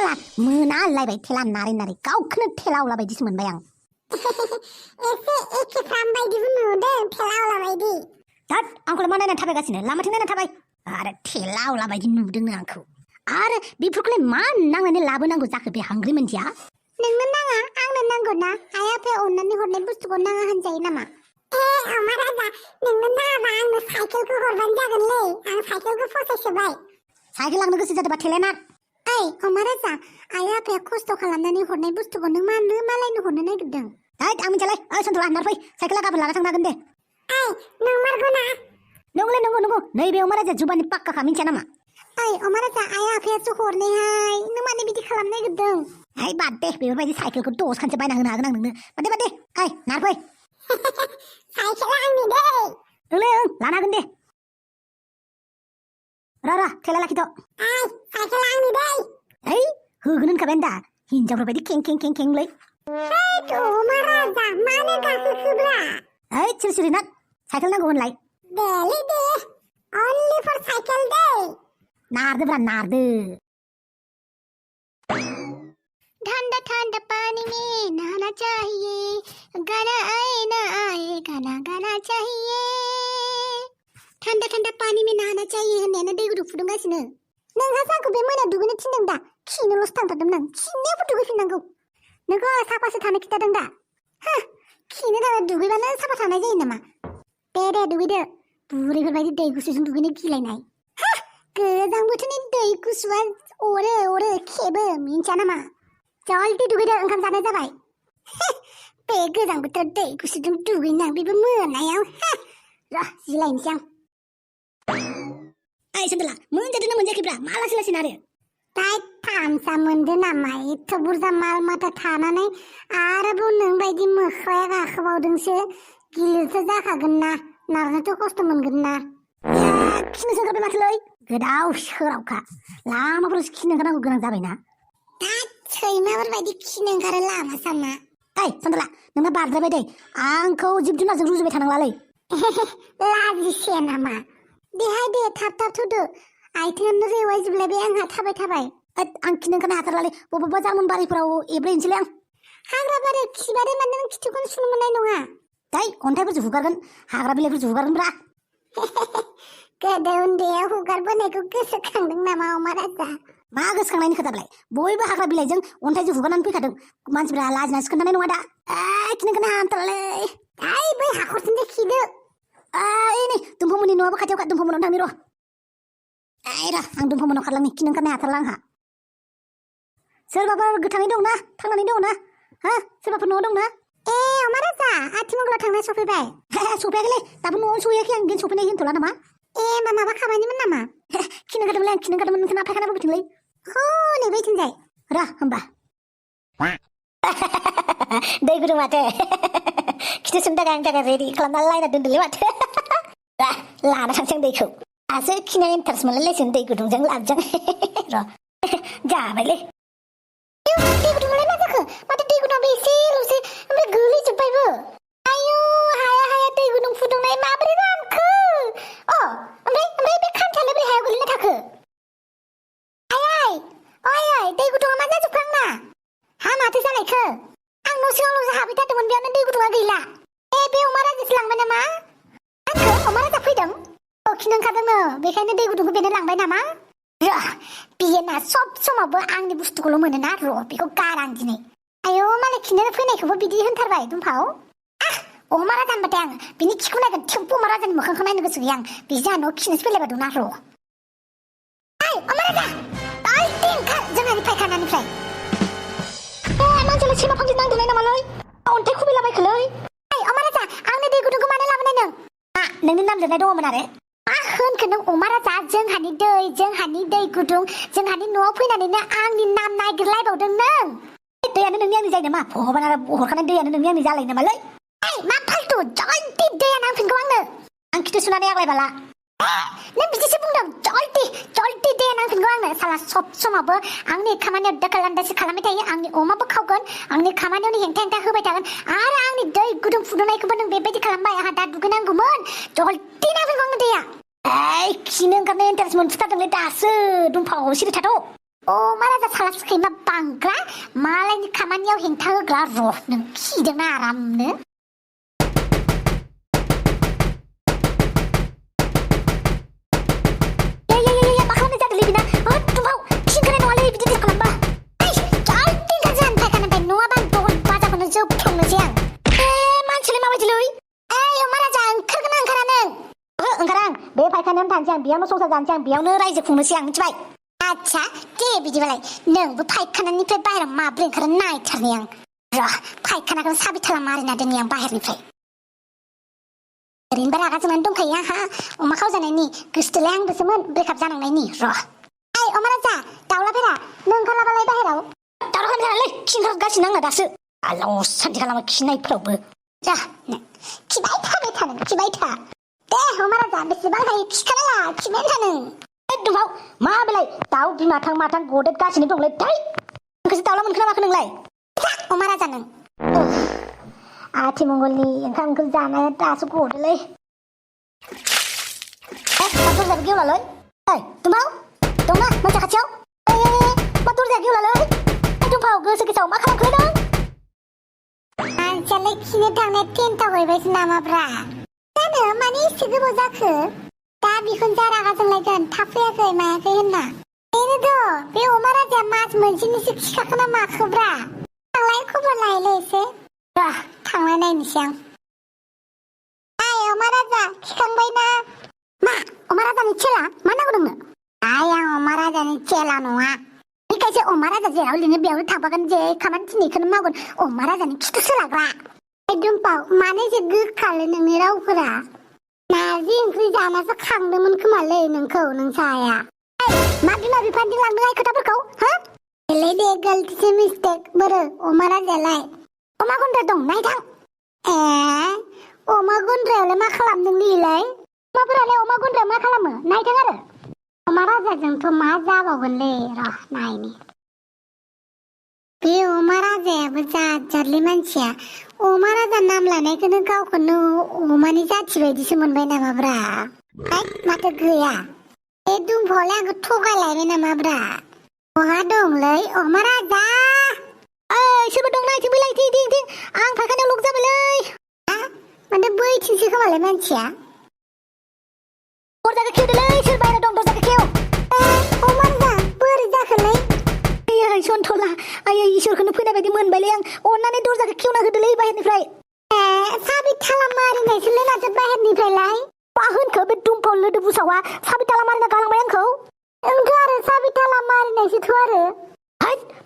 साला मोनालायबाय थेला नारै नारै गावखौनो थेलावला बायदिसो मोनबाय आं एसे एखेफ्राम बायदिबो नुदों थेलावला बायदि दाद आंखौलाय मा नायनानै थाबायगासिनो लामाथिं नायनानै थाबाय आरो थेलावला बायदि नुदोंनो आंखौ आरो बेफोरखौलाय मा नांनानै लाबोनांगौ जाखो बे हांग्रि मोनदिया नोंनो नाङा आंनो नांगौ ना आइ आफाया अननानै हरनाय बुस्थुखौ नाङा होनजायो नामा अमा राजा नोंनो नाङाबा आंनो साइकेलखौ हरबानो जागोनलै आं साइकेलखौ फसायसोबाय साइकेल लांनो गोसो जादोंबा थेलायना ओइ अमा राजा आइ आफाया खस्थ' खालामनानै हरनाय बुस्थुखौ नों मानो मालायनो हरनो नागिरदों दाद आं मिथियालै ओइ सन्थला नारफै साइकेला गाबोन लाना थांनो हागोन दे ओइ नंमारगौ ना नंगौलै नंगौ नैबे अमा राजा जुबानि पाक्काखा मिथिया नामा ओइ अमा राजा आइ आफायासो हरनायहाय नों मानो बिदि खालामनो नागिरदों हाय बाद दे बेफोरबायदि साइकेलखौ दस खानसो बायना होनो हागोन आं नोंनो बाद दे ओइ नारफै साइकेला आंनि दै ओंलै लानो हागोन दे र थेला लाखिथ' ओइ साइकेला आंनि दै ओइ होगोन होनखाबाय दा हिनजावफोरबायदि खें खेंलै हैद अमा राजा मानो गाखोखोब्रा ओइ सिरि नाथ साइकेल नांगौ होनलाय देलै दे only for साइकेल दै नारदोब्रा नारदो ठंडा ठंडा पानी में नहाना चाहिए गाना आए ना आए गाना गाना चाहिए ठंडा ठंडा पानी में नहाना चाहिए होननायानो दै गुदुं फुदुंगासिनो नोंहा जोंखौ बे मोनायाव दुगैनो थिनदों दा खिनोल'सो थांथारदोंमोन आं खिनायाबो दुगैफिननांगौ नोंखौ आं साफासो थानो खिथादों दा खिनो थाखाय दुगैबानो साफा थानाय जायो नामा दे दुगैदो बुरैफोरबायदि दै गुसुजों दुगैनो गिलायनाय गोजां बोथोरनि दै गुसुआ अरो खेबो मिन्थिया नामा जल्दी दुगैदो ओंखाम जानाय जाबाय बे गोजां बोथोर दै गुसुजों दुगैनां बेबो मोनायाव र' जिलायनोसै आं ओइ सन्थला मोनजादोंना मोनजायाखैब्रा मा लासै नारो दाय थामसा मोनदो नामा एथ' बुरजा माल माथा थानानै आरोबाव नोंबायदि मोख्राया गाखोबावदोंसो गिलिरसो जाखागोन ना नारनोथ' खस्थ' मोनगोन ना खिनो सोंखाबाय माथोलै गोदाव सोरावखा लामाफोरावसो खिनो ओंखारनांगौ गोनां जाबायना दा सैमाफोरबायदि खिनो ओंखारो लामा सामा ओइ सन्थला नोंना बारद्रायबाय दै आंखौ जिब जुनारजों रुजुबाय थानांलालै लाजिसे नामा देहाय दे थाब थुदो आइथिंआनो रेवायजोबलायबाय आंहा थाबाय आं खिनो ओंखारनो हाथारलालै बबेबा जामुन बारिफोराव एब्रेनोसैलै आं हाग्रा बारियाव खिबादे माने नों खिथुखौनो सुनो मोननाय नङा दाय अन्थाइफोरजों हुगारगोन हाग्रा बिलाइफोरजों हुगारगोनब्रा गोदो उन्दैयाव हुगारबोनायखौ गोसोखांदों नामा अमा राजा मा गोसोखांनायनि खोथालाय बयबो हाग्रा बिलाइजों अन्थाइजों हुगारनानै फैखादों मानसिफ्रा लाजिनासो खोन्थानाय नङा दा खिनो ओंखारनो हाथारलालै दाय बै हाखरथिंजाय खिदो नै दुम्फौमोननि न'आबो खाथियाव दुम्फौमोनाव थांनि र' आं दुम्फौमोनाव खारलांनि खिनो ओंखारनो हाथारला आंहा सोरबाफोर गोथाङै दंना थांनानै दंना सोरबाफोर न'आव दंना अमा राजा आथिमंगलाव थांनाय सफैबाय सफैयाखैलै दाबो न'आवनो सहैयाखै आं सफैनाय होनथ'ला नामा माबा खामानिमोन नामा खिनो ओंखारदोंमोनलै आं खिनो ओंखारदोंमोन नोंसोरना फायखाना बबेथिंलै नै बैथिंजाय र' होमबा दै गुदुं माथो खिथु सुनो थाखाय आंनि थाखाय रेडि खालामना लायना दोनदोंलै माथो लाना थांसै आं दैखौ दासो खिनाय इन्टारेस्ट मोनलायलायसै दै गुदुंजों लाबजों र' जाबायलै दै गुदुंलाय मा जाखो माथो दै गुदुंआबो एसेल'सै ओमफ्राय गोलैजोब्बायबो आयौ हाया दै गुदुं फुदुंनाय माबोरै रानखो ओमफ्राय बे खान्थायालाय बोरै हायाव गोलैना थाखो आयै दै गुदुंआ मा जाजोबखो आंना माथो जालायखो आं न' सिङावल'सो हाबबाय थादोंमोन बेयावनो दै गुदुंआ गैला बे अमा राजासो लांबाय नामा आंखौ अमा राजा फैदों खिनो ओंखारदोंनो बेखायनो दै गुदुंखौ बेनो लांबाय नामा बियो ना सब समावबो आंनि बुस्थुखौल' मोनोना र' बेखौ गार आं दिनै आयौ मालाय खिनो फैनायखौबो बिदि होनथारबाय दुमफाव अमा राजा होनबाथाय आं बिनि खिखौ नायगोन थेवबो अमा राजानि मोखांखौ नायनो गोसो गैया आं बे जोंहा न'आव खिनोसो फैलायबाय दंना र' अमा राजा ओंखार जोंहानि फायखानानिफ्राय मानसियालाय सैमा फांसे नांदोंलाय नामालै अन्थाइ खुबैलाबायखोलै अमा राजा आंनो दै गुदुंखौ मानो लाबोनाय नों नोंनि नाम लिरनाय दङमोन आरो मा होनखो नों अमा राजा जोंहानि दै गुदुं जोंहानि न'आव फैनानैनो आंनि नाम नागिरलायबावदों नों दैयानो नोंनि आंनि जायो नामा भगबान आरो हरखानाय दैयानो नोंनि आंनि जालायो नामालै मा फालतु जल्दी दैया नांफिनगौ आंनो आं खिथु सुनानै आग्लायबाला नों बिदिसो बुंदों जल्दी दैया नांफिनगौ आंनो साला सब समावबो आंनि खामानियाव दाखाल आन्दासो खालामबाय थायो आंनि अमाबो खावगोन आंनि खामानियावनो हेंथा होबाय थागोन आरो आंनि दै गुदुं फुदुंनायखौबो नों बेबायदि खालामबाय आंहा दा दुगैनांगौमोन जल्दी नांफिनगौ आंनो दैया खिनो ओंखारनाय इन्टारेस्ट मोनफुथारदोंलै दासो दुमफाव सिरि थाथ' अमा राजा साला सैमा बांग्रा मालायनि खामानियाव हेंथा होग्रा र' नों खिदोंना आरामनो मा खालामनाय जादोंलै बिना दुमाव खिग्राय नङालै बिदि खालामबा जल्दि गाजान फायखानानिफ्राय नङाबा आं दन बाजाखौनो जोबफ्लंनोसै आं मानसियालाय माबायदिलै अमा राजा ओंखारगोना ओंखारा नों ओंखारा आं बे फायखानायावनो थानोसै आं बेयावनो संसार जानोसै आं बेयावनो रायजो खुंनोसै आं मिथिबाय आच्छा दे बिदिबालाय नोंबो फायखानानिफ्राय बाहेराव माब्रै ओंखारो नायथारनि आं र' फायखानाखौनो साबिथाला मारिना दोननि आं बाहेरनिफ्राय ओरैनोबा रागा जोंनानै दंखायो आंहा अमा खावजानायनि गोसोथोलाय आंबोसोमोन ब्रेकआप जानांनायनि र' अमा राजा दाउलाफेरा नों ओंखारलाबालाय बाहेराव दावराव खालामजानालै खिगारगासिनो आंना दासो आलाव सान्थि खालामो खिनायफोरावबो जा खिबाय थाबाय था नों खिबाय था दे अमा राजा बेसेबां हायो खिखानाला खिबायानो था नों दुमाव मा बेलाय दाउ बिमाथां माथां गदेरगासिनो दंलै थै नोंखौसो दाउला मोनखोना माखो नोंलाय अमा राजा नों आथिमंगलनि ओंखाम ओंख्रि जानाया दासो गदोलै मा दरजाखौ गेवलालै दुमाव दंना मानसि खाथियाव मा दरजाया गेवलालै दुमाव गोसो गोसाव मा खालामखो नों मानसियालाय खिनो थांनाय टेन्टआव हैबायसो नामाब्रा जानो माने एसे गोबाव जाखो दा बिखुनजोआ रागा जोंलायगोन थाब फैयाखै मायाखै होनना बेनोथ' बे अमा राजाया मास मोनसेनिसो खिखाखोना माखोब्रा थांलाय खबर लायलै एसे थांलाय नायनोसै आं अमा राजा खिखांबायना मा अमा राजानि चेला मा नांगौ नोंनो आं अमा राजानि चेला नङा बेखायसो अमा राजा जेराव लिङो बेयावनो थांफागोन जे खामानि थिनैखौनो मावगोन अमा राजानि खिथु सोलाग्रा दुम्पाव मानो एसे गोखालै नोंनि रावफोरा नारजि ओंख्रि जानासो खांदोंमोन खोमालै नोंखौ नोंसाया मा बिमा बिफानि लांदों आइ खोथाफोरखौ देलै दे गलतिसो मिस्टेक बोरो अमा राजायालाय अमा गुन्द्रा दं नायथां अमा गुन्द्रायावलाय मा खालामदों नोंलाय अमाफोरालाय अमा गुन्द्रायाव मा खालामो नायथां आरो अमा राजाजोंथ' मा जाबावगोनलै र' नायनि बे अमा राजायाबो जाथजारलै मानसिया अमा राजा नाम लानायखौनो गावखौनो अमानि जाथि बायदिसो मोनबाय नामाब्रा माथो गैया बे दुम्फावलाय आंखौ थगायलायबाय नामाब्रा बहा दंलै अमा राजा सोरबा दं नायथिं बैलाय थिं आं फायखानायाव लक जाबायलै माथो बैथिंसो खोमालाय मानसिया दरजाखौ खेवदोलै सोर बाहेरायाव दं दरजाखौ खेव अमा राजा बोरै जाखोलै सन्थला आयै इसोरखौनो फैनाय बायदि मोनबायलै आं अननानै दरजाखौ खेवना होदोलै बाहेरनिफ्राय साबि थाला मारिनायसोलै माथो बाहेरनिफ्रायलाय मा होनखो बे दुम्फाव लोदो बुसावा साबि थाला मारिना गालांबाय आंखौ ओंथ' आरो साबि थाला मारिनायसोथ' आरो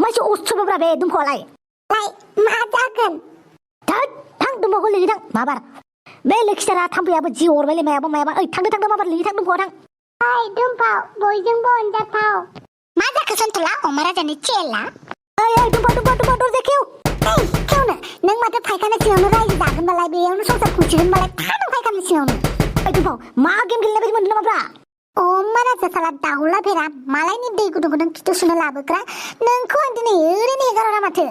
मासे अस्त्रब्रा बे दुम्फावालाय मा जागोन थां दुम्फावखौ लिङि थां माबार बे लोखिसारा थाम्फैयाबो जि अरबायलै मायाबा थांदो माबार लिङि थां दुम्फावाव थां दुम्फाव बयजोंबो अनजाथाव मा जाखो सन्थला अमा राजानि चेला दुम्फाव दरजा खेव खेवनो नों माथो फायखाना सिङावनो रायजो जागोनबालाय बेयावनो संसार खुंसिगोनबालाय था नों फायखाना सिङावनो दुम्फाव मा गेम गेलेनाय बायदि मोनदों नामाब्रा अमा राजा साला दाउला फेरा मालायनि दै गुदुंखौ नों खिथु सुनो लाबोग्रा नोंखौ आं दिनै ओरैनो हेगारहरा माथो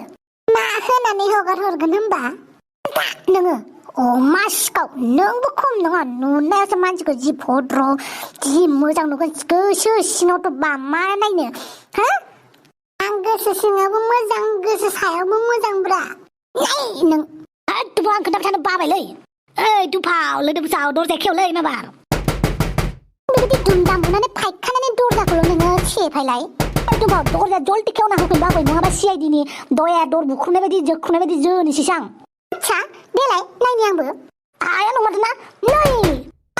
मा होनानै हगार हरगोन होनबा नोङो अमा सिखाव नोंबो खम नङा नुनायावसो मानसिखौ जि भद्र जि मोजां नुगोन गोसो सिङावथ' बा मा नायनो आं गोसो सिङावबो मोजां गोसो सायावबो मोजांब्रा नों दुम्फाव आं खोन्थाबाय थानो बाबायलै दुम्फाव लोदो बुसाव दरजा खेवलै माबार बेबायदि दुमदाम बुनानै फायखानानै दरजाखौल' नोङो सेफायलाय दुम्फाव दरजा जल्दि खेवना होफैनोबो हाबाय नङाबा सिआइडिनि दया दर बुख्रुबनाय बायदि जोख्रुबनाय बायदि जोनोसैसो आं आच्छा देलाय नायनि आंबो आया नङाथ' ना नै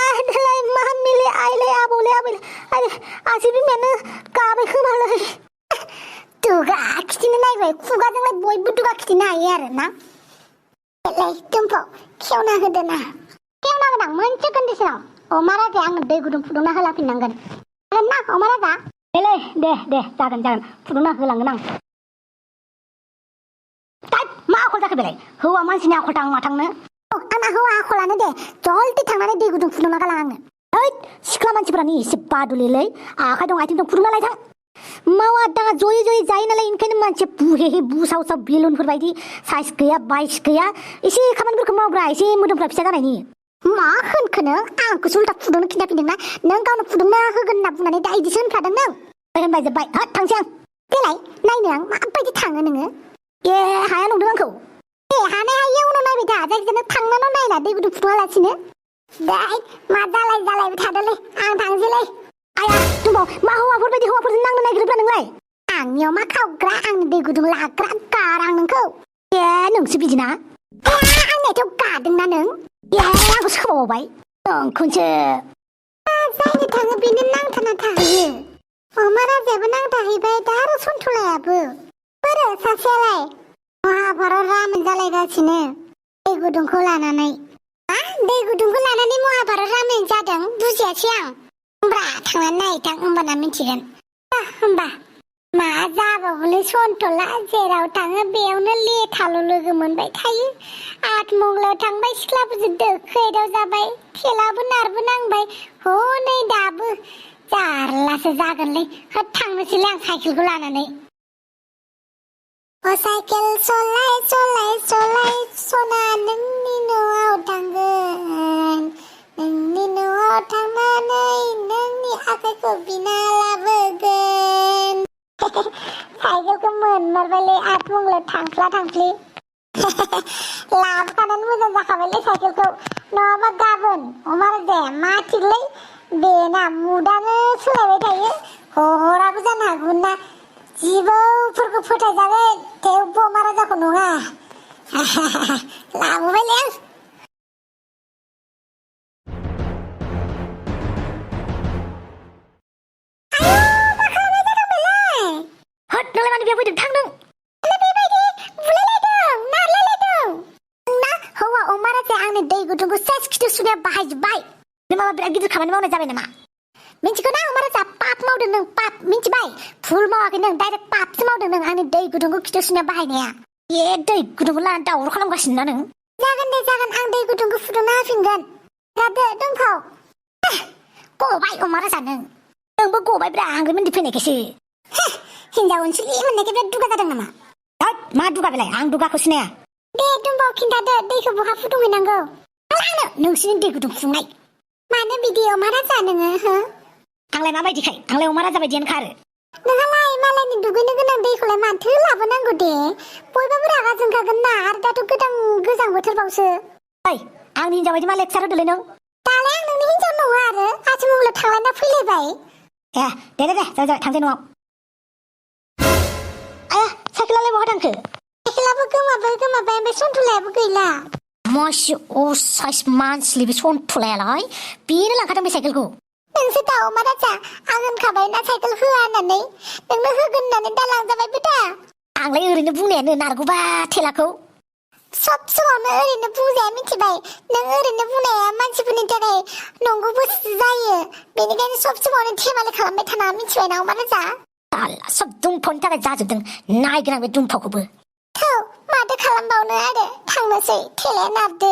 आदालाय मा मिले आइले आबौले आसि बिमायानो गाबाय खोमालै दुगा खिथिनो नायबाय खुगाजोंलाय बयबो दुगा खिथिनो हायो आरो ना देलाय दुम्फाव खेवना होदो ना खेवनांगोन आं मोनसे कन्डिसनाव अमा राजाया आंनो दै गुदुं फुदुंना होलाफिननांगोन जागोन ना अमा राजा देलाय दे जागोन फुदुंना होलांगोन आं मा आखल जाखो बेलाय हौवा मानसिनि आखल थां मा थांनो आंना हौवा आखलानो दे जल्दि थांनानै दै गुदुं फुदुंना गालां आंनो सिख्ला मानसिफोरानो एसे बादुलिलै आखाइ दं आथिं दं फुदुंना लायथां मावा दाङा जयै जायो नालाय ओंखायनो मानसिया बुहेहे बुसाव बेलुनफोर बायदि साइज गैया बाइस गैया एसे खामानिफोरखौ मावग्रा एसे मोदोमफ्रा फिसा जानायनि मा होनखो नों आंखौसो उल्था फुदुंनो खिन्थाफिनदोंना नों गावनो फुदुंना होगोन होनना बुंनानै दा इदिसो होनखादों नों होनबाय जोब्बाय थांसै आं देलाय नायनो आं माबायदि थाङो नोङो ए हाया नंदों आंखौ हानाय हायियाव उनाव नायबाय था जायखिजाया थांनानै नायला दै गुदुं फुदुङालासिनो दाय मा जालायबाय थादोलै आं थांसैलै आया दंबाव मा हौवाफोर बायदि हौवाफोरजों नांनो नागिरोब्रा नोंलाय आंनियाव मा खावग्रा आंनि दै गुदुं लाग्रा गार आं नोंखौ ए नोंसो बिदिना आंनियाथ' गादोंना नों ए आंखौ सोबावबाय नोंखौसो जायनो थाङो बेनो नांथाना थाहैयो अमा राजायाबो नांथाहैबाय दा आरो सन्थलायाबो बोरो सासेयालाय महाभारत रामोन जालायगासिनो दै गुदुंखौ लानानै दै गुदुंखौ लानानै महाभारत रामोन जादों बुजियासै आं होमब्रा थांनानै नायथां होमबाना मिथिगोन होमबा मा जाबावलै सन्थला जेराव थाङो बेयावनो लेथाल' लोगो मोनबाय थायो आठमंगलायाव थांबाय सिख्लाफोरजों दोखो जाबाय थेलाबो नारबो नांबाय हनै दाबो जारलासो जागोनलै थांनोसैलै आं साइकेलखौ लानानै साइकेल सलाय सलाय सलाय सना नोंनि न'आव थांगोन नोंनि न'आव थांनानै नोंनि आखाइखौ बिना लाबोगोन साइकेलखौ मोनमारबायलै आठमंगलायाव थांफ्ला थांफ्लि लाबोखानानै मोजां जाखाबायलै साइकेलखौ नङाबा गाबोन अमा राजाया मा थिगलै बेना मुदानो सोलायबाय थायो हराबो जानो हागौमोन ना जिबौफोरखौ फोथायजागोन थेवबो अमा राजाखौ नङा लाबोबायलै आं होद नोंलाय मानो बेयाव फैदों थांदों बेबायदि बुलायलायदों नारलायलायदों नोंना हौवा अमा राजाया आंनि दै गुदुंखौ सेस खिथु सुनायाव बाहायजोब्बाय नों माबा बिराद गिदिर खामानि मावनाय जाबाय नामा मिन्थिगौ ना अमा राजा पाप मावदों नों पाप मिन्थिबाय भुल मावाखै नों डाइरेक्ट पापसो मावदों नों आंनि दै गुदुंखौ खिथु सुनायाव बाहायनाया ए दै गुदुंखौ लानानै दावराव खालामगासिनो ना नों जागोन दे जागोन आं दै गुदुंखौ फुदुंना होफिनगोन रादो दंखाव गबाय अमा राजा नोंबो गबायब्रा आंगो मोनदि फैनायखायसो हिन्जाव अनसुलि मोननायखाय बिराद दुगा जादों नामा मा दुगा बेलाय आं दुगाखौ सिनाया दे दंबाव खिन्थादो दैखौ बहा फुदुंहैनांगौ आंनो नोंसिनि दै गुदुं फुदुंनाय मानो बिदि अमा राजा नोङो हो आंलाय माबायदिखाय आंलाय अमा राजा बायदियानो खारो नोंहालाय मालायनि दुगैनो गोनां दैखौलाय माथो लाबोनांगौ दे बयबाबो रागा जोंखागोन ना आरो दाथ' गोजां बोथोरबावसो ओइ आंनि हिन्जाव बायदि मा लेक्सार होदोलै नों दालाय आं नोंनि हिन्जाव नङा आरो आथिमंगलायाव थांलायना फैलायबाय ए दे जाबाय थांसै न'आव आया साइकेलालाय बहा थांखो साइकेलाबो गोमाबाय ओमफ्राय सन्थलायाबो गैला मासि साइस मानसिलि बे सन्थलायालाय बेनो लांखादों बे साइकेलखौ नोंसो दा अमा राजा आं होनखाबाय ना साइकेल होआ होननानै नोंनो होगोन होननानै दा लांजाबायबो दा आंलाय ओरैनो बुंनायानो नारगौबा थेलाखौ सब समावनो ओरैनो बुंजाया मिथिबाय नों ओरैनो बुंनाया मानसिफोरनि थाखाय नंगौबो जायो बेनिखायनो सब समावनो थेमालि खालामबाय थानाङा मिथिबाय ना अमा राजा सब दुमफावनि थाखाय जाजोबदों नायगोन आं बे दुमफावखौबो थौ माथो खालामबावनो आरो थांनोसै थेलाया नारदो